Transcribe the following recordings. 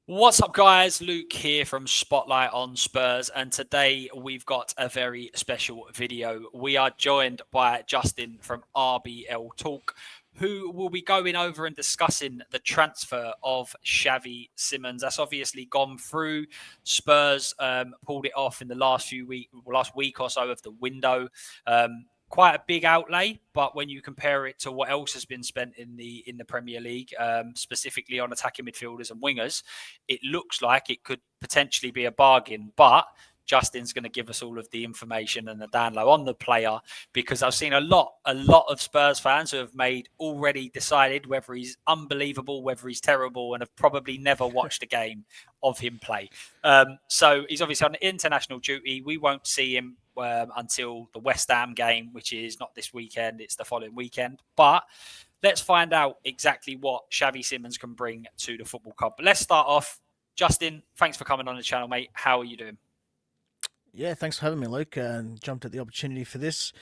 What's up, guys? Luke here from Spotlight on Spurs, and today we've got a very special video. We are joined by Justin from RBL Talk, who will be going over and discussing the transfer of Xavi Simons. That's obviously gone through. Spurs pulled it off in the last week or so of the window. Quite a big outlay, but when you compare it to what else has been spent in the Premier League, specifically on attacking midfielders and wingers, it looks like it could potentially be a bargain. But Justin's going to give us all of the information and the down low on the player, because I've seen a lot of Spurs fans who have already decided whether he's unbelievable, whether he's terrible, and have probably never watched a game of him play. So he's obviously on international duty. We won't see him until the West Ham game, which is not this weekend, it's the following weekend. But let's find out exactly what Xavi Simons can bring to the football club. But let's start off. Justin, thanks for coming on the channel, mate. How are you doing? Yeah, thanks for having me, Luke. Jumped at the opportunity for this,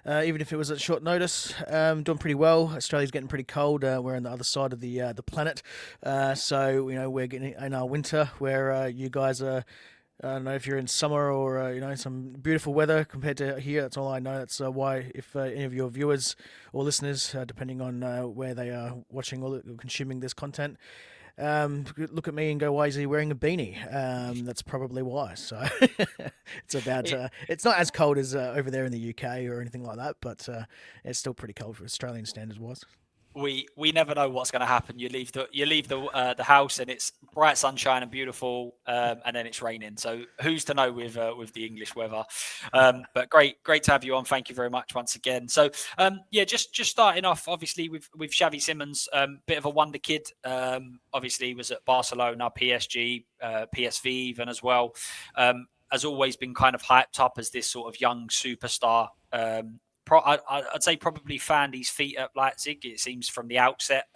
even if it was at short notice. Doing pretty well. Australia's getting pretty cold. We're on the other side of the planet, so we're getting in our winter, where you guys are. I don't know if you're in summer or some beautiful weather compared to here. That's all I know. That's why, if any of your viewers or listeners, depending on where they are watching or consuming this content, look at me and go, why is he wearing a beanie? That's probably why. So it's about. It's not as cold as over there in the UK or anything like that, but it's still pretty cold for Australian standards was. We never know what's going to happen. You leave the house and it's bright sunshine and beautiful, and then it's raining. So who's to know with the English weather? But great to have you on. Thank you very much once again. So just starting off, obviously with Xavi Simons, bit of a wonder kid. Obviously was at Barcelona, PSG, PSV even as well. Has always been kind of hyped up as this sort of young superstar. I'd say probably found his feet at Leipzig, it seems, from the outset.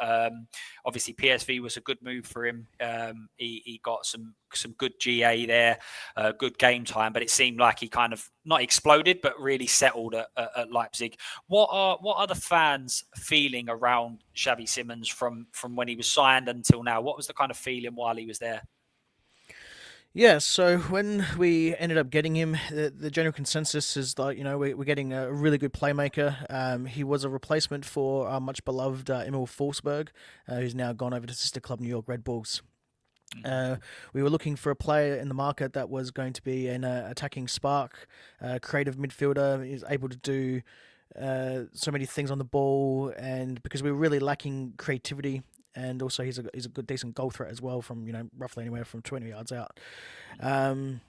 Obviously, PSV was a good move for him. He got some good GA there, good game time, but it seemed like he kind of not exploded, but really settled at Leipzig. What are the fans feeling around Xavi Simons from when he was signed until now? What was the kind of feeling while he was there? Yeah, so when we ended up getting him, the general consensus is that we're getting a really good playmaker. He was a replacement for our much beloved Emil Forsberg, who's now gone over to sister club New York Red Bulls. We were looking for a player in the market that was going to be an attacking spark, creative midfielder, is able to do so many things on the ball, and because we were really lacking creativity, and also he's a good decent goal threat as well from roughly anywhere from 20 yards out. Um,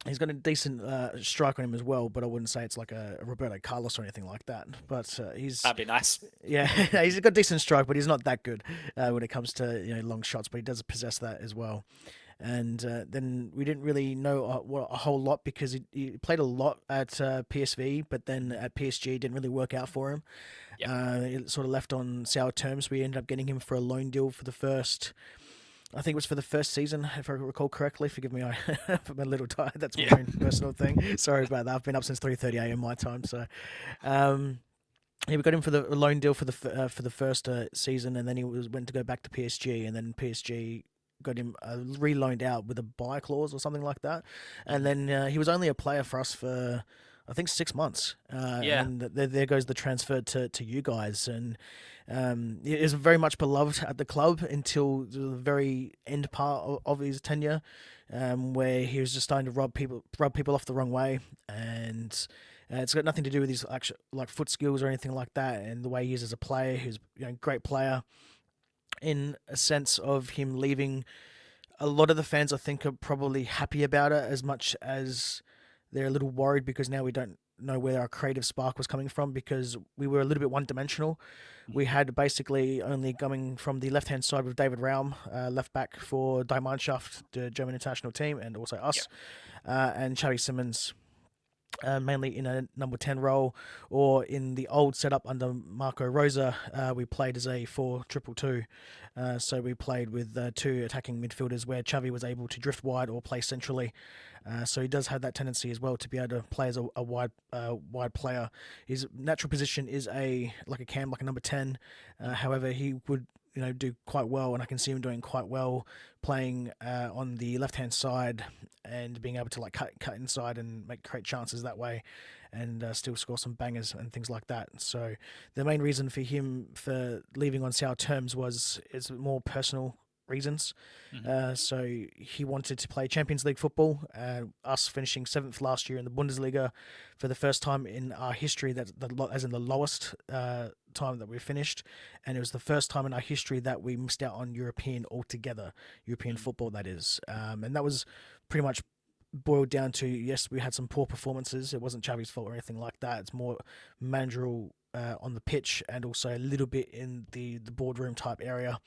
He's got a decent strike on him as well, but I wouldn't say it's like a Roberto Carlos or anything like that. But That'd be nice. yeah, he's got decent strike, but he's not that good when it comes to long shots. But he does possess that as well. And then we didn't really know a whole lot because he played a lot at PSV, but then at PSG it didn't really work out for him. Yeah. It sort of left on sour terms. We ended up getting him for a loan deal for the first. I think it was for the first season, if I recall correctly. Forgive me, I'm a little tired. That's my own personal thing. Sorry about that. I've been up since 3:30 a.m. my time, so. Yeah, we got him for the loan deal for the first season, and then went to go back to PSG, and then PSG got him re-loaned out with a buy clause or something like that, and then he was only a player for us for I think 6 months, Yeah. and there goes the transfer to you guys, and he is very much beloved at the club until the very end part of his tenure, where he was just starting to rub people off the wrong way, and it's got nothing to do with his actual like foot skills or anything like that, and the way he is as a player. He's a great player in a sense of him leaving. A lot of the fans, I think, are probably happy about it as much as they're a little worried because now we don't know where our creative spark was coming from because we were a little bit one dimensional. We had basically only coming from the left hand side with David Raum, left back for Die Mannschaft, the German international team, and also Yeah. us, and Xavi Simons mainly in a number 10 role, or in the old setup under Marco Rosa, we played as a 4-2-2. So we played with two attacking midfielders where Xavi was able to drift wide or play centrally. So he does have that tendency as well to be able to play as a wide player. His natural position is like a cam, like a number 10. However, he would do quite well, and I can see him doing quite well playing on the left hand side and being able to like cut inside and create chances that way, and still score some bangers and things like that. So the main reason for him for leaving on sour terms is more personal reasons. Mhm. So he wanted to play Champions League football. Us finishing seventh last year in the Bundesliga for the first time in our history, as in the lowest time that we finished, and it was the first time in our history that we missed out on European altogether, European Mm. football that is, and that was pretty much boiled down to, yes, we had some poor performances. It wasn't Xavi's fault or anything like that. It's more managerial on the pitch, and also a little bit in the boardroom type area.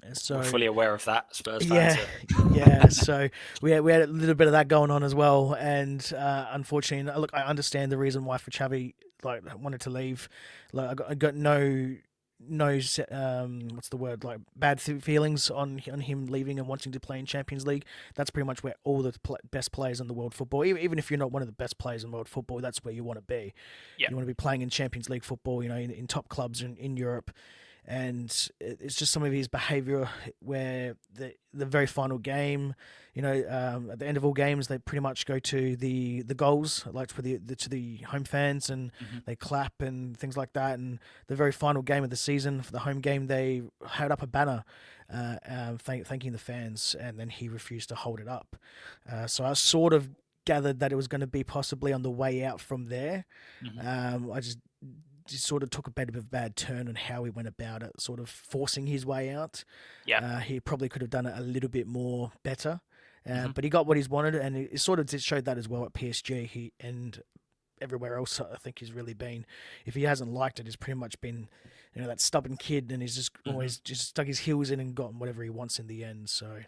We're So fully aware of that, Spurs fans. yeah, yeah. So we had a little bit of that going on as well, and unfortunately, look, I understand the reason why for Xavi like wanted to leave. Like I got what's the word, like bad feelings on him leaving and wanting to play in Champions League. That's pretty much where all the best players in the world football, even if you're not one of the best players in world football, that's where you want to be. Yeah. You want to be playing in Champions League football, in top clubs in Europe. And it's just some of his behaviour where the very final game, at the end of all games, they pretty much go to the goals, like for to the home fans, and Hmm. they clap and things like that. And the very final game of the season, for the home game, they held up a banner thanking the fans, and then he refused to hold it up. So I sort of gathered that it was going to be possibly on the way out from there. Hmm. I just sort of took a bit of a bad turn on how he went about it, sort of forcing his way out. Yeah. He probably could have done it a little bit more better, Hmm. but he got what he's wanted, and it sort of did show that as well at PSG. And everywhere else, I think he's really been. If he hasn't liked it, he's pretty much been, that stubborn kid, and he's just Hmm. always just stuck his heels in and gotten whatever he wants in the end. So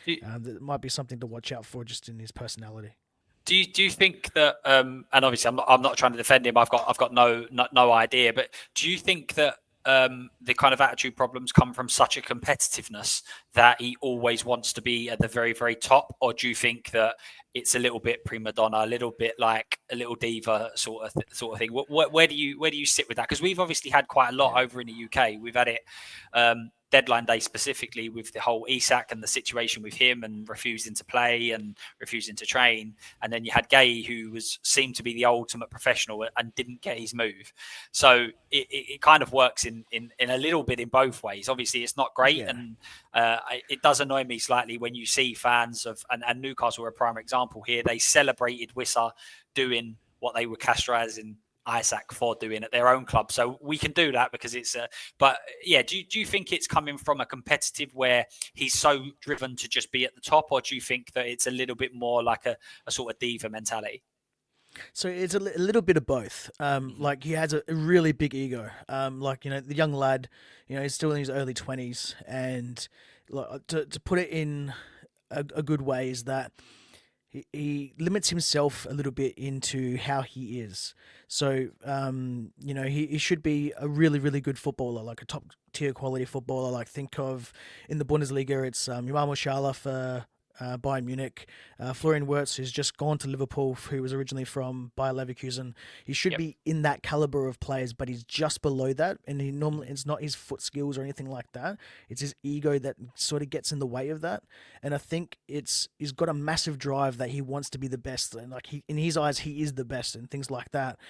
Do, that might be something to watch out for, just in his personality. do you think that and obviously I'm not trying to defend him. I've got no idea, but do you think that the kind of attitude problems come from such a competitiveness that he always wants to be at the very, very top, or do you think that it's a little bit prima donna, a little bit like a little diva sort of thing? Where do you sit with that? Because we've obviously had quite a lot Yeah. over in the UK. We've had it deadline day specifically with the whole Isak and the situation with him and refusing to play and refusing to train, and then you had Gay, who seemed to be the ultimate professional and didn't get his move. So it kind of works in a little bit in both ways. Obviously, it's not great, Yeah. and it does annoy me slightly when you see fans of and Newcastle are a prime example here. They celebrated Wissa doing what they were castrating Isaac for doing at their own club. So we can do that because it's a. But yeah, do you think it's coming from a competitive where he's so driven to just be at the top, or do you think that it's a little bit more like a sort of diva mentality? So it's a little bit of both. Hmm. Like he has a really big ego. Like the young lad, he's still in his early 20s, and like, to put it in a good way is that he limits himself a little bit into how he is. So, he should be a really, really good footballer, like a top tier quality footballer. Like think of in the Bundesliga, it's Jamal Musiala for Bayern Munich, Florian Wirtz, who's just gone to Liverpool, who was originally from Bayer Leverkusen. He should Yep. be in that caliber of players, but he's just below that. And he Mhm. normally, it's not his foot skills or anything like that. It's his ego that sort of gets in the way of that. And I think he's got a massive drive that he wants to be the best, and like in his eyes he is the best and things like that.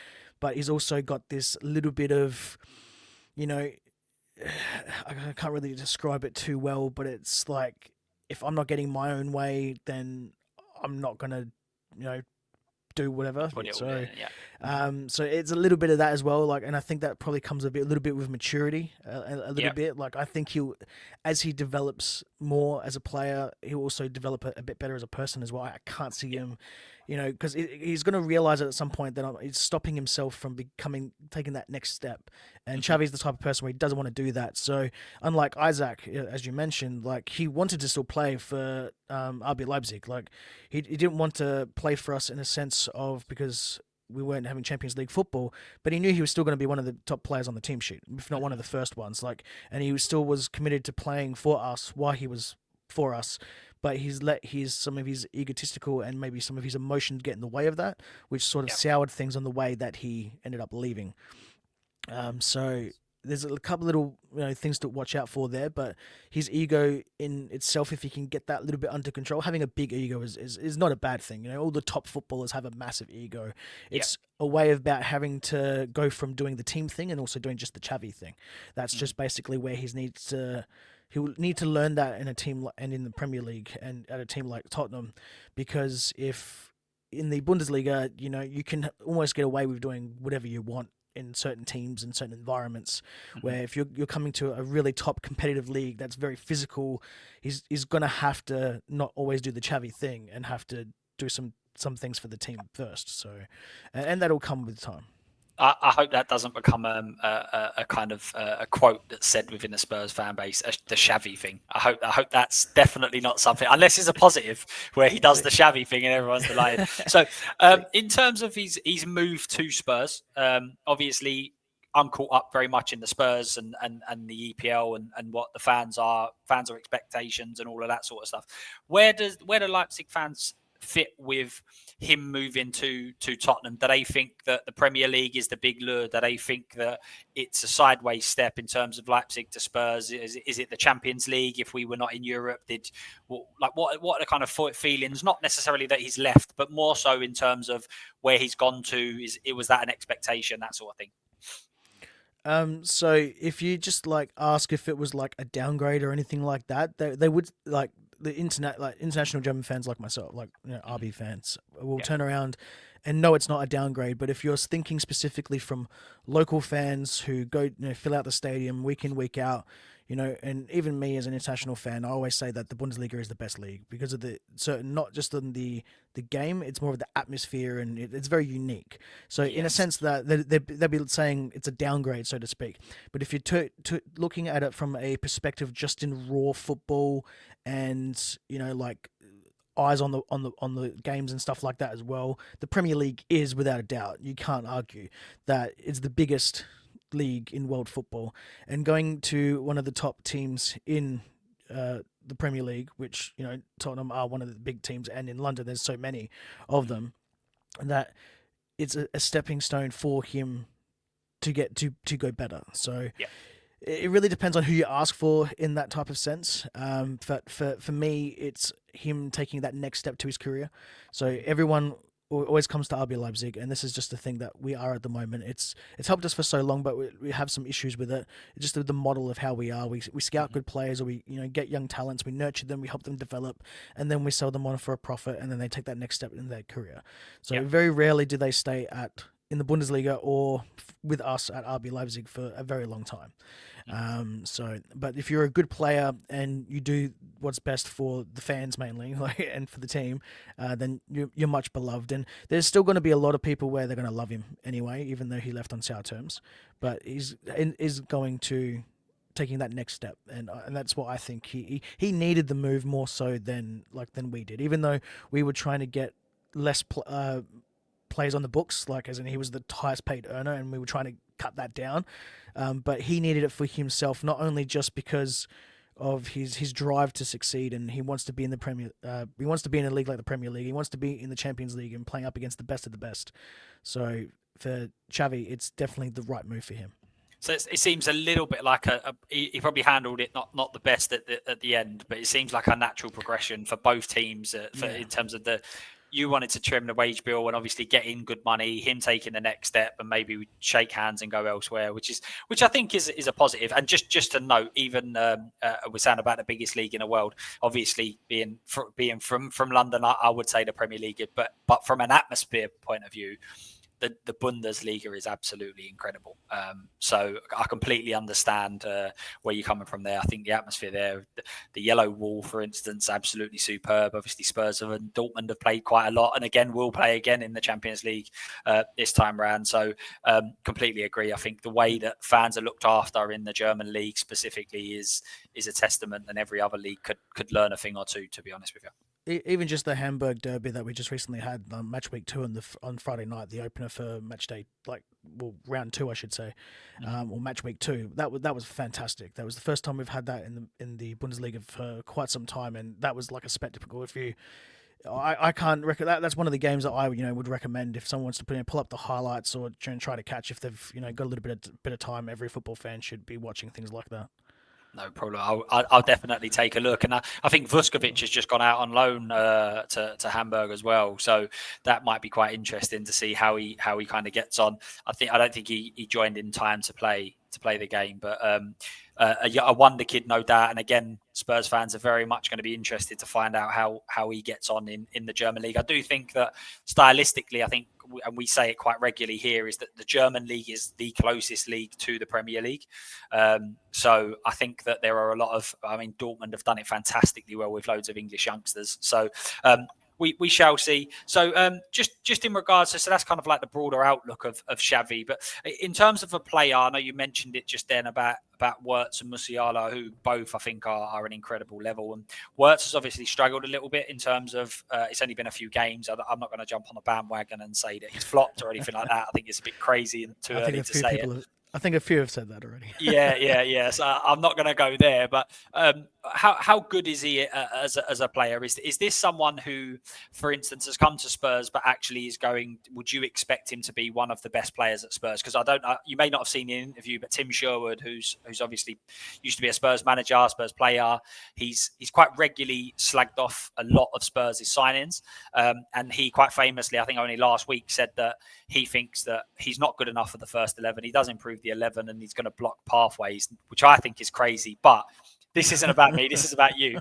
But he's also got this little bit of, you know, I can't really describe it too well, but it's like if I'm not getting my own way, then I'm not gonna, you know, do whatever. Put it all So, in. Yeah. Hmm. so it's a little bit of that as well. Like, and I think that probably comes a little bit with maturity, a little Yeah. bit. Like, I think as he develops more as a player, he'll also develop a bit better as a person as well. I can't see Yeah. him, because he's going to realize it at some point that he's stopping himself from taking that next step. And Hmm. Xavi's the type of person where he doesn't want to do that. So, unlike Isaac, as you mentioned, like he wanted to still play for RB Leipzig. Like, he didn't want to play for us in a sense of because we weren't having Champions League football, but he knew he was still going to be one of the top players on the team sheet, if not one of Hmm. the first ones. Like, and he still was committed to playing for us while he was for us. But he's let some of his egotistical and maybe some of his emotions get in the way of that, which sort of Yeah. soured things on the way that he ended up leaving. So there's a couple little things to watch out for there, but his ego in itself, if he can get that little bit under control, having a big ego is not a bad thing. All the top footballers have a massive ego. Yeah. It's a way about having to go from doing the team thing and also doing just the Xavi thing. That's Mhm. just basically where he'll need to learn that in a team and in the Premier League and at a team like Tottenham, because if in the Bundesliga, you can almost get away with doing whatever you want in certain teams and certain environments. Mhm. Where if you're coming to a really top competitive league that's very physical, he's gonna have to not always do the Xavi thing and have to do some things for the team first. So, and that'll come with time. I hope that doesn't become a kind of a quote that's said within the Spurs fan base, the Xavi thing. I hope that's definitely not something, unless it's a positive where he does the Xavi thing and everyone's delighted. So, in terms of his move to Spurs, obviously I'm caught up very much in the Spurs and the EPL and what the fans are expectations and all of that sort of stuff. Where do Leipzig fans fit with him moving to Tottenham? Do they think that the Premier League is the big lure? Do they think that it's a sideways step in terms of Leipzig to Spurs? Is it the Champions League if we were not in Europe? What are the kind of feelings? Not necessarily that he's left, but more so in terms of where he's gone to. Was that an expectation, that sort of thing? So if you just ask if it was like a downgrade or anything like that, they would the international German fans like myself, Mhm. RB fans, will Yeah. turn around and no, it's not a downgrade. But if you're thinking specifically from local fans who go, fill out the stadium week in, week out, and even me as an international fan, I always say that the Bundesliga is the best league because of the certain, not just in the game, it's more of the atmosphere and it's very unique. So in a Yes. sense that they'd be saying it's a downgrade, so to speak. But if you're looking at it from a perspective just in raw football and eyes on the games and stuff like that as well, the Premier League is without a doubt. You can't argue that it's the biggest league in world football, and going to one of the top teams in the Premier League, which Tottenham are one of the big teams, and in London there's so many of Mhm. them that it's a stepping stone for him to get to go better. So Yeah. it really depends on who you ask for in that type of sense. But for me, it's him taking that next step to his career. So everyone always comes to RB Leipzig, and this is just the thing that we are at the moment. It's helped us for so long, but we have some issues with it. It's just the model of how we are. We scout Mhm. good players, or we get young talents. We nurture them, we help them develop, and then we sell them on for a profit, and then they take that next step in their career. Yeah. So very rarely do they stay in the Bundesliga or with us at RB Leipzig for a very long time. Mhm. But if you're a good player and you do what's best for the fans mainly, and for the team, then you're much beloved. And there's still going to be a lot of people where they're going to love him anyway, even though he left on sour terms. But he's is going to taking that next step, and that's what I think he needed the move more so than we did, even though we were trying to get less plays on the books, like as in he was the highest paid earner, and we were trying to cut that down. But he needed it for himself, not only just because of his drive to succeed, and he wants to be in the Premier. He wants to be in a league like the Premier League. He wants to be in the Champions League and playing up against the best of the best. So for Xavi, it's definitely the right move for him. So it seems a little bit like he probably handled it not the best at the end, but it seems like a natural progression for both teams Yeah. in terms of you wanted to trim the wage bill and obviously get in good money, him taking the next step and maybe we shake hands and go elsewhere, which I think is a positive. And just to note, even we're saying about the biggest league in the world, obviously being from London, I would say the Premier League, but from an atmosphere point of view, the Bundesliga is absolutely incredible. So I completely understand where you're coming from there. I think the atmosphere there, the yellow wall, for instance, absolutely superb. Obviously, Spurs and Dortmund have played quite a lot, and again will play again in the Champions League this time round. So completely agree. I think the way that fans are looked after in the German league specifically is a testament, and every other league could learn a thing or two. To be honest with you. Even just the Hamburg derby that we just recently had, match week 2 on Friday night, the opener for match day, round 2, I should say, Mhm. or match week 2. That was fantastic. That was the first time we've had that in the Bundesliga for quite some time, and that was like a spectacle. I can't that. That's one of the games that I would recommend if someone wants to pull up the highlights or try to catch if they've got a little bit of time. Every football fan should be watching things like that. No problem. I'll definitely take a look. And I think Vuskovic has just gone out on loan to Hamburg as well. So that might be quite interesting to see how he kind of gets on. I don't think he joined in time to play the game, but a wonder kid, no doubt. And again, Spurs fans are very much going to be interested to find out how he gets on in the German league. I do think that stylistically, I think, and we say it quite regularly here, is that the German league is the closest league to the Premier League. So I think that there are a lot of, Dortmund have done it fantastically well with loads of English youngsters. So we shall see. So just in regards to, so that's kind of like the broader outlook of Xavi. But in terms of a player, I know you mentioned it just then about Wirtz and Musiala, who both I think are an incredible level. And Wirtz has obviously struggled a little bit in terms of it's only been a few games. I'm not going to jump on the bandwagon and say that he's flopped or anything like that. I think it's a bit crazy and too early to say it. I think a few have said that already. Yeah. So I'm not going to go there, but how good is he as a player? Is this someone who, for instance, has come to Spurs but actually is going? Would you expect him to be one of the best players at Spurs? Because I don't. You may not have seen the interview, but Tim Sherwood, who's obviously used to be a Spurs manager, Spurs player, he's quite regularly slagged off a lot of Spurs' signings, and he quite famously, I think only last week, said that he thinks that he's not good enough for the first 11. He does improve the 11 and he's going to block pathways, which I think is crazy. But this isn't about me. This is about you.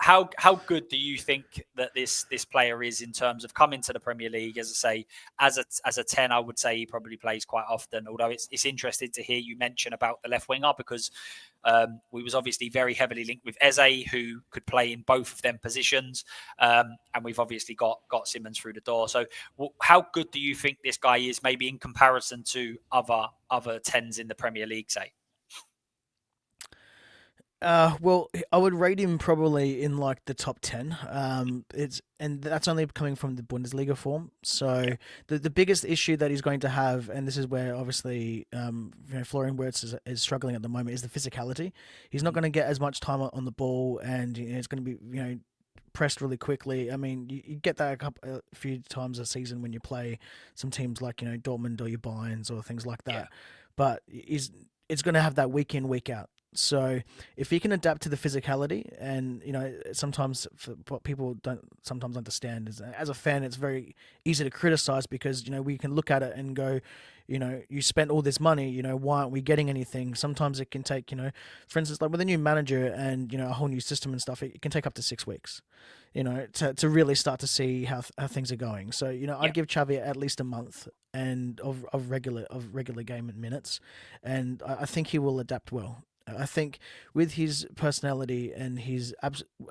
How good do you think that this player is in terms of coming to the Premier League? As I say, as a 10, I would say he probably plays quite often. Although it's interesting to hear you mention about the left winger because we was obviously very heavily linked with Eze, who could play in both of them positions, and we've obviously got Simons through the door. So, how good do you think this guy is, maybe in comparison to other 10s in the Premier League, say? Well, I would rate him probably in like the top 10. And that's only coming from the Bundesliga form. So the biggest issue that he's going to have, and this is where obviously Florian Wirtz is struggling at the moment, is the physicality. He's not going to get as much time on the ball, and it's going to be pressed really quickly. I mean, you get that a few times a season when you play some teams like Dortmund or your Bayerns or things like that. Yeah. But it's going to have that week in, week out. So if he can adapt to the physicality, and sometimes what people don't sometimes understand is, as a fan, it's very easy to criticize because we can look at it and go, you spent all this money, why aren't we getting anything? Sometimes it can take, for instance, like with a new manager and a whole new system and stuff, it can take up to 6 weeks, to really start to see how things are going. So I'd give Xavi at least a month and of regular game and minutes, and I think he will adapt well. I think with his personality and his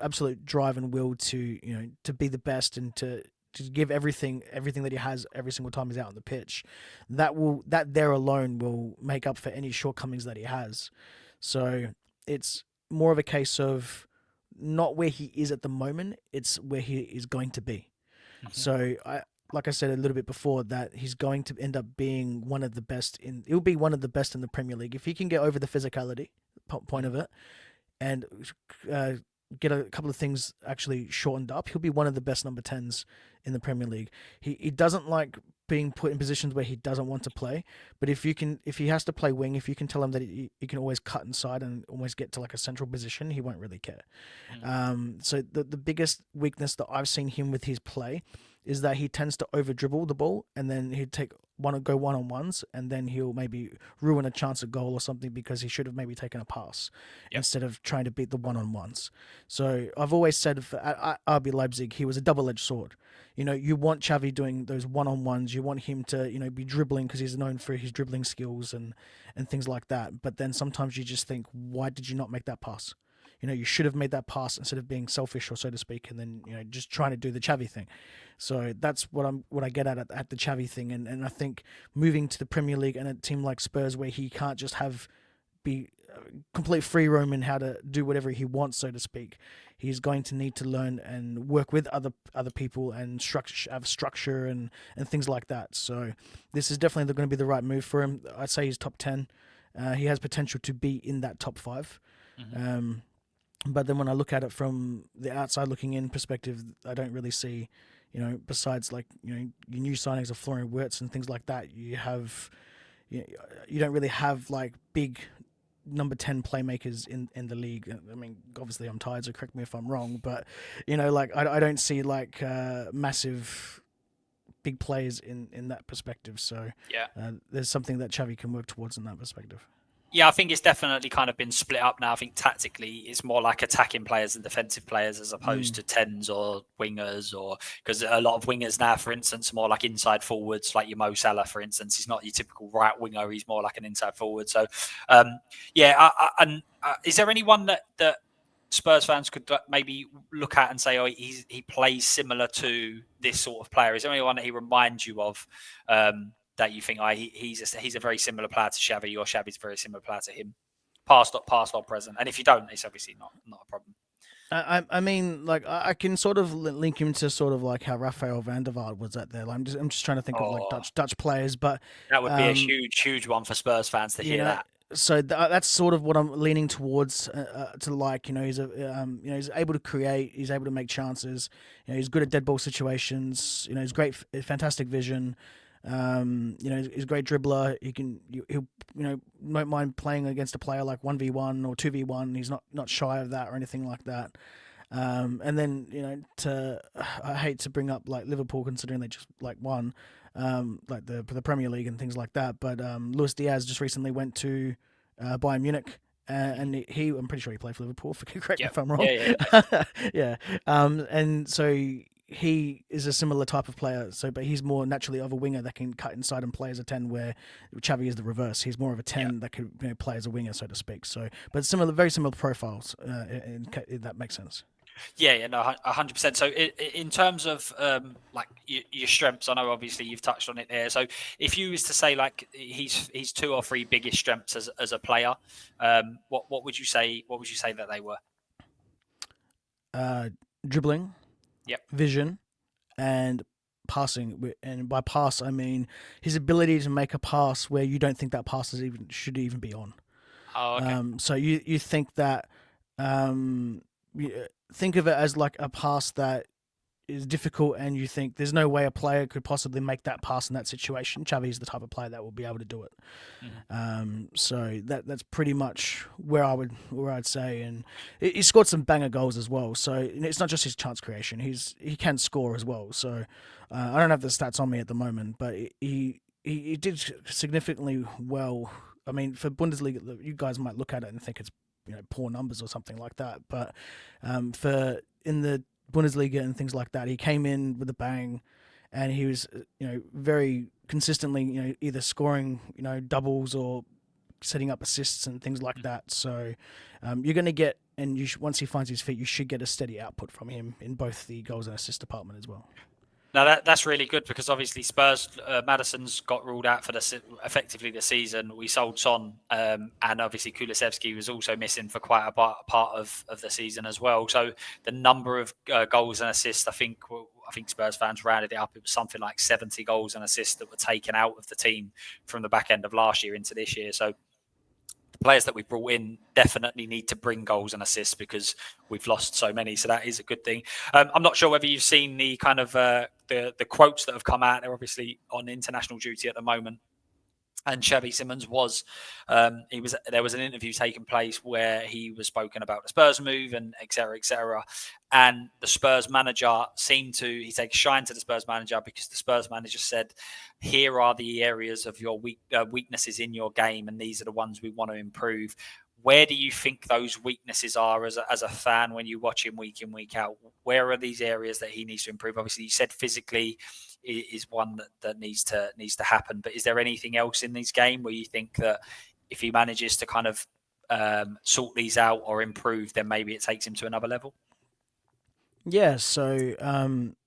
absolute drive and will to to be the best and to give everything that he has every single time he's out on the pitch, that there alone will make up for any shortcomings that he has. So it's more of a case of not where he is at the moment, it's where he is going to be. Mm-hmm. So like I said a little bit before, that he's going to end up being one of the best he'll be one of the best in the Premier League if he can get over the physicality point of it and get a couple of things actually shortened up. He'll be one of the best number 10s in the Premier League. He doesn't like being put in positions where he doesn't want to play, but if he has to play wing, if you can tell him that he can always cut inside and almost get to like a central position, he won't really care. So the biggest weakness that I've seen him with his play is that he tends to over dribble the ball, and then he'd go one-on-ones, and then he'll maybe ruin a chance of goal or something because he should have maybe taken a pass instead of trying to beat the one-on-ones. So I've always said at RB Leipzig, he was a double-edged sword. You want Xavi doing those one-on-ones. You want him to, be dribbling because he's known for his dribbling skills and things like that. But then sometimes you just think, why did you not make that pass? You should have made that pass instead of being selfish, or so to speak, and then just trying to do the Xavi thing. So that's what I get at the Xavi thing, and I think moving to the Premier League and a team like Spurs where he can't just be complete free roam in how to do whatever he wants, so to speak. He's going to need to learn and work with other people and have structure and things like that. So this is definitely going to be the right move for him. I'd say he's top 10. He has potential to be in that top 5. Mm-hmm. But then when I look at it from the outside looking in perspective, I don't really see, besides like your new signings of Florian Wirtz and things like that, you, you don't really have like big number 10 playmakers in the league. I mean, obviously I'm tired, so correct me if I'm wrong, but like I don't see like massive big players in that perspective. So Yeah. there's something that Xavi can work towards in that perspective. Yeah, I think it's definitely kind of been split up now. I think tactically it's more like attacking players and defensive players as opposed to tens or wingers, or because a lot of wingers now, for instance, are more like inside forwards, like your Mo Salah, for instance. He's not your typical right winger; he's more like an inside forward. So, yeah, and is there anyone that Spurs fans could maybe look at and say, oh, he plays similar to this sort of player? Is there anyone that he reminds you of? That you think he's a very similar player to Xavi, or Xavi's a very similar player to him, past or present? And if you don't, it's obviously not a problem. I mean, like I can sort of link him to sort of like how Rafael van der Vaart was at there. Like, I'm just trying to think of like Oh, Dutch players, but that would be a um, huge one for Spurs fans to you hear know, that. so that's sort of what I'm leaning towards. To like, he's able to create, he's able to make chances. He's good at dead ball situations. He's great, fantastic vision. He's a great dribbler. He'll won't mind playing against a player like 1v1 or 2v1. He's not shy of that or anything like that. And then I hate to bring up like Liverpool considering they just like won, like the Premier League and things like that. But Luis Diaz just recently went to Bayern Munich. And I'm pretty sure he played for Liverpool. Correct me Yep. if I'm wrong. Yeah, yeah. Yeah. And so he is a similar type of player. So, but he's more naturally of a winger that can cut inside and play as a 10. Where Xavi is the reverse. He's more of a Yeah. 10 that could play as a winger, so to speak. So, but similar, very similar profiles. In that makes sense. Yeah, no, 100%. So, in terms of like your strengths, I know obviously you've touched on it there. So, if you was to say like he's two or three biggest strengths as a player, what would you say? What would you say that they were? Uh, Dribbling, Yep. vision, and passing. And by pass, I mean his ability to make a pass where you don't think that pass should even be on. Oh, okay. So you think that think of it as like a pass that is difficult, and you think there's no way a player could possibly make that pass in that situation. Xavi is the type of player that will be able to do it. Mm-hmm. So that's pretty much where I'd say, and he scored some banger goals as well. So it's not just his chance creation; he can score as well. So I don't have the stats on me at the moment, but he did significantly well. I mean, for Bundesliga, you guys might look at it and think it's poor numbers or something like that, but for in the Bundesliga and things like that, he came in with a bang, and he was very consistently either scoring doubles or setting up assists and things like that. So you're going to get, and once he finds his feet, you should get a steady output from him in both the goals and assist department as well. Now that's really good because obviously Spurs, Madison's got ruled out for effectively the season. We sold Son, and obviously Kulusevski was also missing for quite a part of the season as well. So the number of goals and assists, I think Spurs fans rounded it up. It was something like 70 goals and assists that were taken out of the team from the back end of last year into this year. So the players that we've brought in definitely need to bring goals and assists because we've lost so many. So that is a good thing. I'm not sure whether you've seen the kind of the quotes that have come out. They're obviously on international duty at the moment. And Xavi Simons there was an interview taking place where he was spoken about the Spurs move and et cetera, et cetera. And the Spurs manager he takes shine to the Spurs manager because the Spurs manager said, here are the areas of your weaknesses in your game, and these are the ones we want to improve. Where do you think those weaknesses are as a fan when you watch him week in, week out? Where are these areas that he needs to improve? Obviously, you said physically is one that needs to happen. But is there anything else in this game where you think that if he manages to kind of sort these out or improve, then maybe it takes him to another level? Yeah. So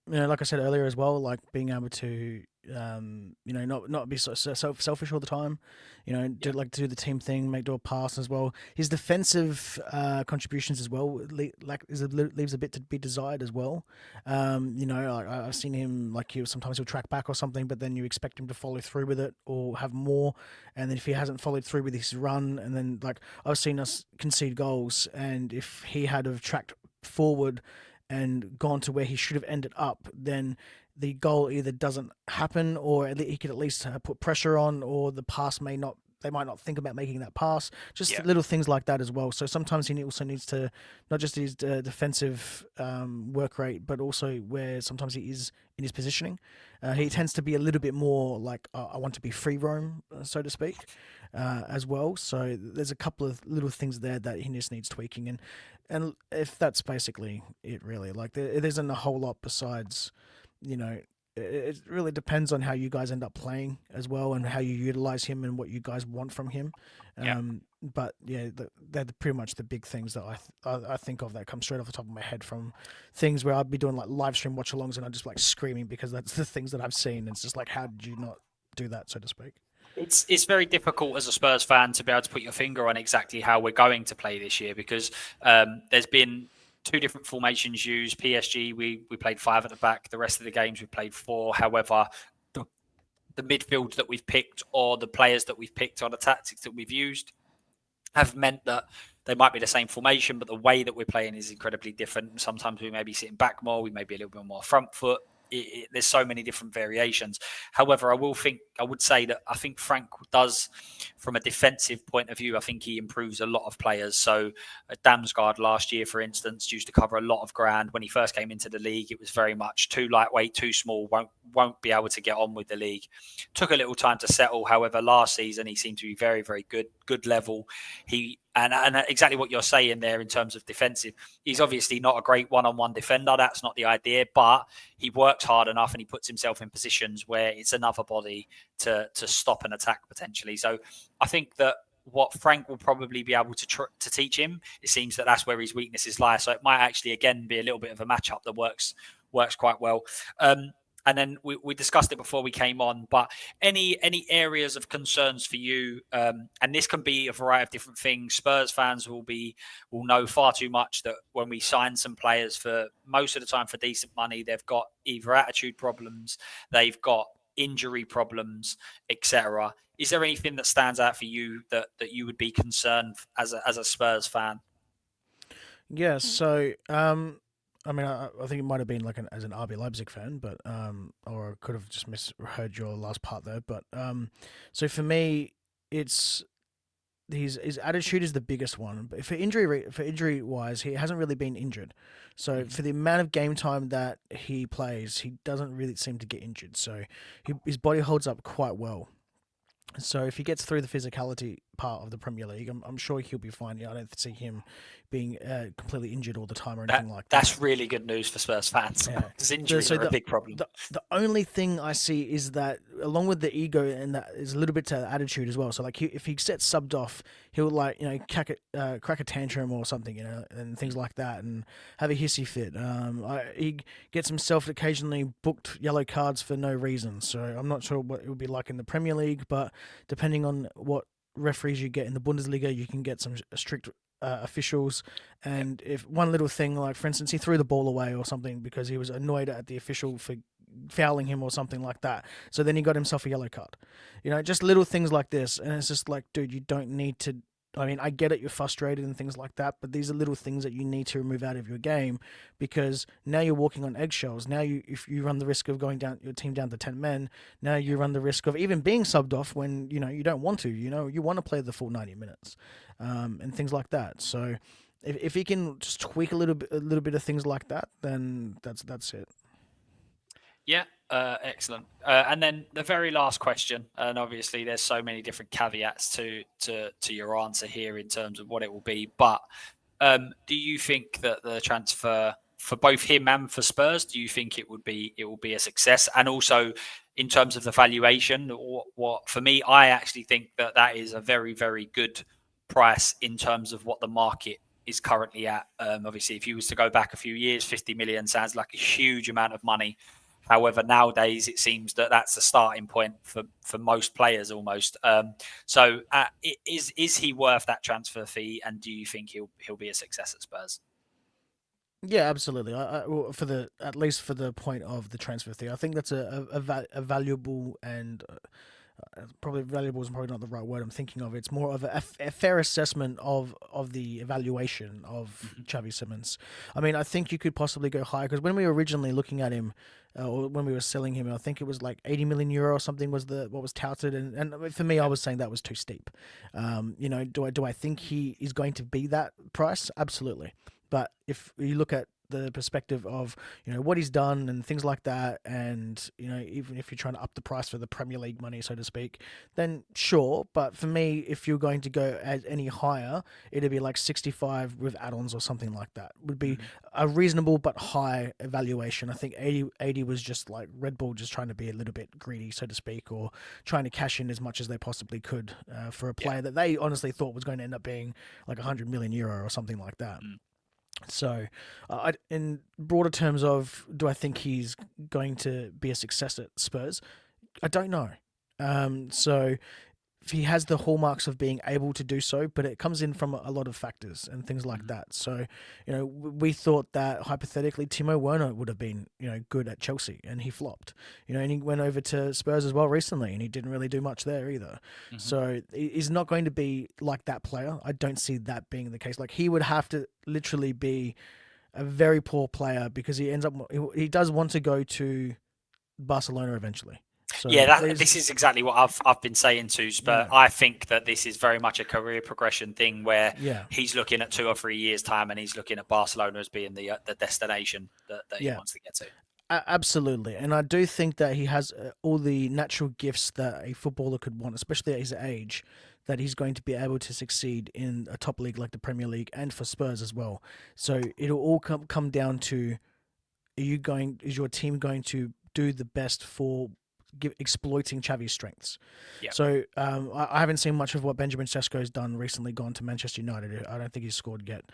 like I said earlier as well, like being able to not be so selfish all the time. Yeah. Do the team thing, do a pass as well. His defensive contributions as well leaves a bit to be desired as well. I've seen him sometimes he'll track back or something, but then you expect him to follow through with it or have more, and then if he hasn't followed through with his run, and then I've seen us concede goals, and if he had have tracked forward and gone to where he should have ended up, then the goal either doesn't happen, or he could at least put pressure on, or the pass may not. They might not think about making that pass. Just Yeah. little things like that as well. So sometimes he also needs to not just his defensive work rate, but also where sometimes he is in his positioning. He tends to be a little bit more I want to be free roam, so to speak, as well. So there's a couple of little things there that he just needs tweaking, and if that's basically it, really, there isn't a whole lot besides, it really depends on how you guys end up playing as well, and how you utilize him and what you guys want from him. Yeah. But yeah, they're pretty much the big things that I think of that come straight off the top of my head from things where I'd be doing live stream watch alongs, and I'm just screaming because that's the things that I've seen. It's just how did you not do that, so to speak? It's very difficult as a Spurs fan to be able to put your finger on exactly how we're going to play this year, because there's been two different formations used. PSG, we played 5 at the back. The rest of the games we played 4. However, the midfield that we've picked, or the players that we've picked, or the tactics that we've used, have meant that they might be the same formation, but the way that we're playing is incredibly different. Sometimes we may be sitting back more, we may be a little bit more front foot. There's so many different variations. However, I would say that I think Frank does, from a defensive point of view, I think he improves a lot of players. So Damsgaard last year, for instance, used to cover a lot of ground. When he first came into the league, it was very much too lightweight, too small, won't be able to get on with the league. Took a little time to settle. However, last season he seemed to be very, very good level. And exactly what you're saying there in terms of defensive. He's obviously not a great one-on-one defender. That's not the idea, but he works hard enough and he puts himself in positions where it's another body to stop an attack potentially. So I think that what Frank will probably be able to teach him, it seems that that's where his weaknesses lie. So it might actually again be a little bit of a matchup that works quite well. And then we discussed it before we came on, but any areas of concerns for you, and this can be a variety of different things. Spurs fans will know far too much that when we sign some players, for most of the time for decent money, they've got either attitude problems, they've got injury problems, etc. Is there anything that stands out for you that you would be concerned as a Spurs fan? Yeah, so I mean, I think it might have been as an RB Leipzig fan, but or I could have just misheard your last part there. But so for me, it's his attitude is the biggest one. But for injury wise, he hasn't really been injured. So for the amount of game time that he plays, he doesn't really seem to get injured. So his body holds up quite well. So if he gets through the physicality part of the Premier League, I'm sure he'll be fine. I don't see him being completely injured all the time or anything like that. That's really good news for Spurs fans, because injuries are a big problem. The only thing I see is that, along with the ego, and that is a little bit to attitude as well. So if he gets subbed off, he'll crack a tantrum or something, and things like that, and have a hissy fit. He gets himself occasionally booked yellow cards for no reason. So I'm not sure what it would be like in the Premier League, but depending on what referees you get in the Bundesliga, you can get some strict officials. And if one little thing, for instance, he threw the ball away or something because he was annoyed at the official for fouling him or something like that, so then he got himself a yellow card. Just little things like this, and it's just dude, you don't need to. I mean, I get it, you're frustrated and things like that, but these are little things that you need to remove out of your game, because now you're walking on eggshells. Now if you run the risk of going down your team down to 10 men, now you run the risk of even being subbed off when you don't want to. You want to play the full 90 minutes, and things like that. So if he can just tweak a little bit of things like that, then that's it. Yeah, excellent. And then the very last question, and obviously there's so many different caveats to your answer here in terms of what it will be. But do you think that the transfer for both him and for Spurs, do you think it will be a success? And also in terms of the valuation, what for me, I actually think that is a very, very good price in terms of what the market is currently at. Obviously, if you was to go back a few years, 50 million sounds like a huge amount of money However, nowadays it seems that that's the starting point for most players almost. So is he worth that transfer fee? And do you think he'll be a success at Spurs? Yeah, absolutely. Well, for the at least for the point of the transfer fee, I think that's a valuable and probably valuable is probably not the right word I'm thinking of. It's more of a fair assessment of the evaluation of Xavi Simons. I mean, I think you could possibly go higher because when we were originally looking at him, or when we were selling him, I think it was like 80 million euro or something was what was touted, and for me, I was saying that was too steep. Do I think he is going to be that price? Absolutely. But if you look at the perspective of what he's done and things like that, and even if you're trying to up the price for the Premier League money, so to speak, then sure. But for me, if you're going to go any higher, it'd be like 65 with add-ons or something like that. Would be a reasonable but high evaluation. I think 80 was just like Red Bull just trying to be a little bit greedy, so to speak, or trying to cash in as much as they possibly could for a player that they honestly thought was going to end up being like 100 million euro or something like that. So, in broader terms of, do I think he's going to be a success at Spurs? I don't know. So he has the hallmarks of being able to do so, but it comes in from a lot of factors and things like that. So, we thought that hypothetically Timo Werner would have been, good at Chelsea, and he flopped. And he went over to Spurs as well recently, and he didn't really do much there either. So he's not going to be like that player. I don't see that being the case. Like, he would have to literally be a very poor player because he does want to go to Barcelona eventually. So this is exactly what I've been saying to Spurs. I think that this is very much a career progression thing where he's looking at 2 or 3 years time, and he's looking at Barcelona as being the destination that he wants to get to. Absolutely, and I do think that he has all the natural gifts that a footballer could want, especially at his age, that he's going to be able to succeed in a top league like the Premier League and for Spurs as well. So it'll all come down to: is your team going to do the best for exploiting Xavi's strengths? So I haven't seen much of what Benjamin Sesko's done recently, gone to Manchester United. I don't think he's scored yet.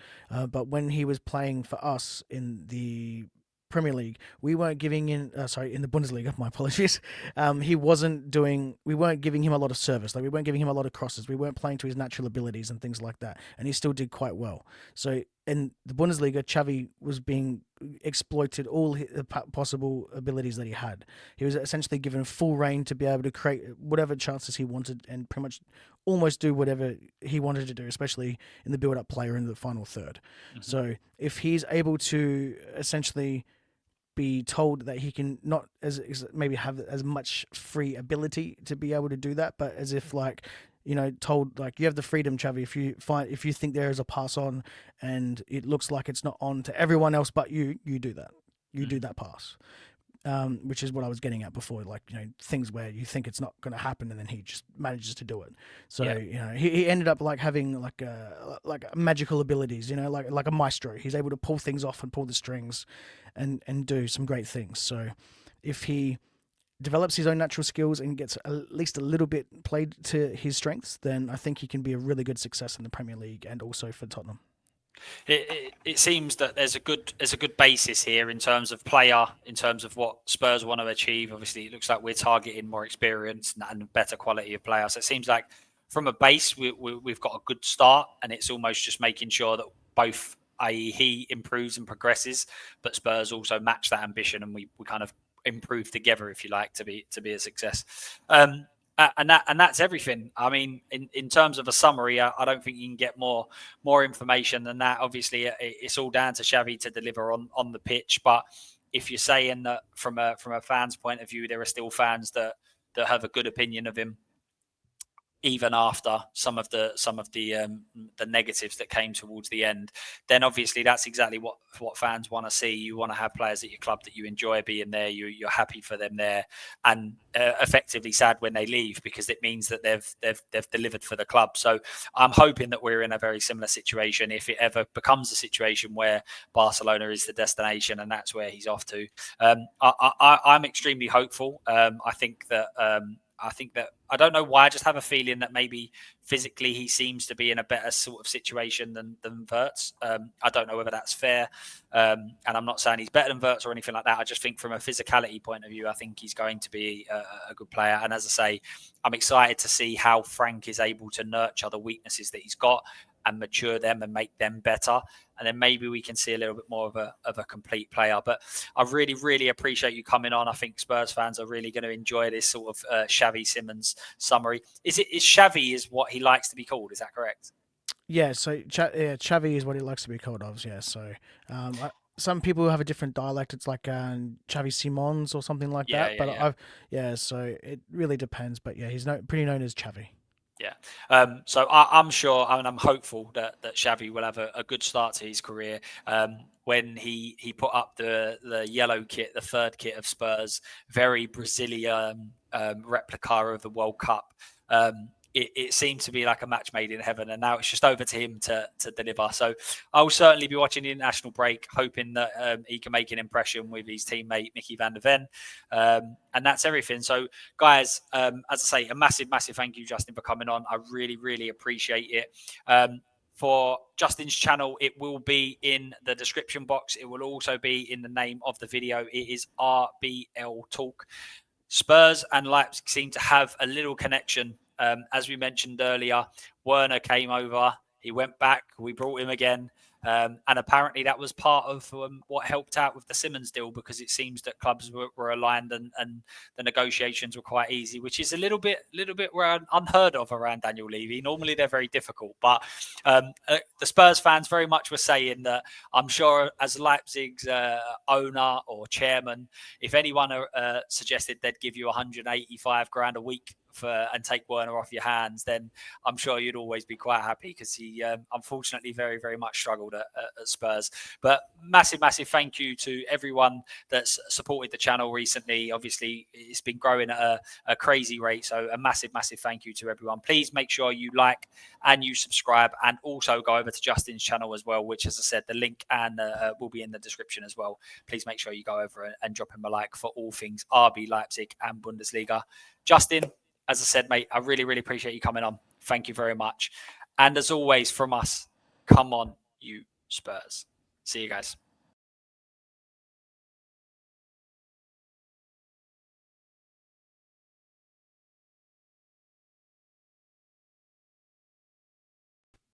But when he was playing for us in the Premier League, we weren't giving in the Bundesliga, my apologies. We weren't giving him a lot of service. Like, we weren't giving him a lot of crosses. We weren't playing to his natural abilities and things like that. And he still did quite well. So in the Bundesliga, Xavi was being exploited all the possible abilities that he had. He was essentially given full reign to be able to create whatever chances he wanted and pretty much almost do whatever he wanted to do, especially in the build-up player in the final third. So if he's able to essentially be told that he can not maybe have as much free ability to be able to do that, but as if told like, you have the freedom, Xavi. If you think there is a pass on and it looks like it's not on to everyone else but you do that. You do that pass. Which is what I was getting at before, like, things where you think it's not going to happen and then he just manages to do it. So he ended up like having like magical abilities, like a maestro. He's able to pull things off and pull the strings, and do some great things. So if he develops his own natural skills and gets at least a little bit played to his strengths, then I think he can be a really good success in the Premier League and also for Tottenham. It seems that there's a good basis here in terms of player, in terms of what Spurs want to achieve. Obviously, it looks like we're targeting more experience and better quality of player. So it seems like from a base, we've got a good start, and it's almost just making sure that both, i.e., he improves and progresses, but Spurs also match that ambition, and we kind of improve together, if you like, to be a success. And that's everything. I mean, in terms of a summary, I don't think you can get more information than that. Obviously, it's all down to Xavi to deliver on the pitch. But if you're saying that from a fan's point of view, there are still fans that have a good opinion of him, even after some of the negatives that came towards the end, then obviously that's exactly what fans want to see. You want to have players at your club that you enjoy being there. You're happy for them there, and effectively sad when they leave, because it means that they've delivered for the club. So I'm hoping that we're in a very similar situation if it ever becomes a situation where Barcelona is the destination and that's where he's off to. I'm extremely hopeful. I think that I think that I don't know why. I just have a feeling that maybe physically he seems to be in a better sort of situation than Wirtz. I don't know whether that's fair, and I'm not saying he's better than Wirtz or anything like that. I just think from a physicality point of view, I think he's going to be a good player. And as I say, I'm excited to see how Frank is able to nurture the weaknesses that he's got and mature them and make them better. And then maybe we can see a little bit more of a complete player. But I really, really appreciate you coming on. I think Spurs fans are really going to enjoy this sort of Xavi Simons summary. Is Xavi is what he likes to be called? Is that correct? Yeah, so Xavi is what he likes to be called of. Yeah, so some people have a different dialect. It's like Xavi Simons or something like Yeah, that. yeah, But yeah. so it really depends. But yeah, he's pretty known as Xavi. Yeah. So I'm sure and I'm hopeful that Xavi will have a good start to his career. When he put up the yellow kit, the third kit of Spurs, very Brazilian replica of the World Cup. It seemed to be like a match made in heaven, and now it's just over to him to deliver. So I'll certainly be watching the international break, hoping that he can make an impression with his teammate Mickey van der Ven. And that's everything. So guys, as I say, a massive, massive thank you, Justin, for coming on. I really, really appreciate it. For Justin's channel, it will be in the description box. It will also be in the name of the video. It is RBL Talk. Spurs and Leipzig seem to have a little connection. As we mentioned earlier, Werner came over. He went back. We brought him again. And apparently that was part of what helped out with the Simons deal, because it seems that clubs were aligned and the negotiations were quite easy, which is a little bit unheard of around Daniel Levy. Normally they're very difficult, but the Spurs fans very much were saying that I'm sure as Leipzig's owner or chairman, if anyone suggested they'd give you 185 grand a week and take Werner off your hands, then I'm sure you'd always be quite happy, because he unfortunately very, very much struggled at Spurs. But massive, massive thank you to everyone that's supported the channel recently. Obviously, it's been growing at a crazy rate. So a massive, massive thank you to everyone. Please make sure you like and you subscribe, and also go over to Justin's channel as well, which, as I said, the link and will be in the description as well. Please make sure you go over and drop him a like for all things RB Leipzig and Bundesliga. Justin, as I said, mate, I really, really appreciate you coming on. Thank you very much. And as always, from us, come on, you Spurs. See you guys.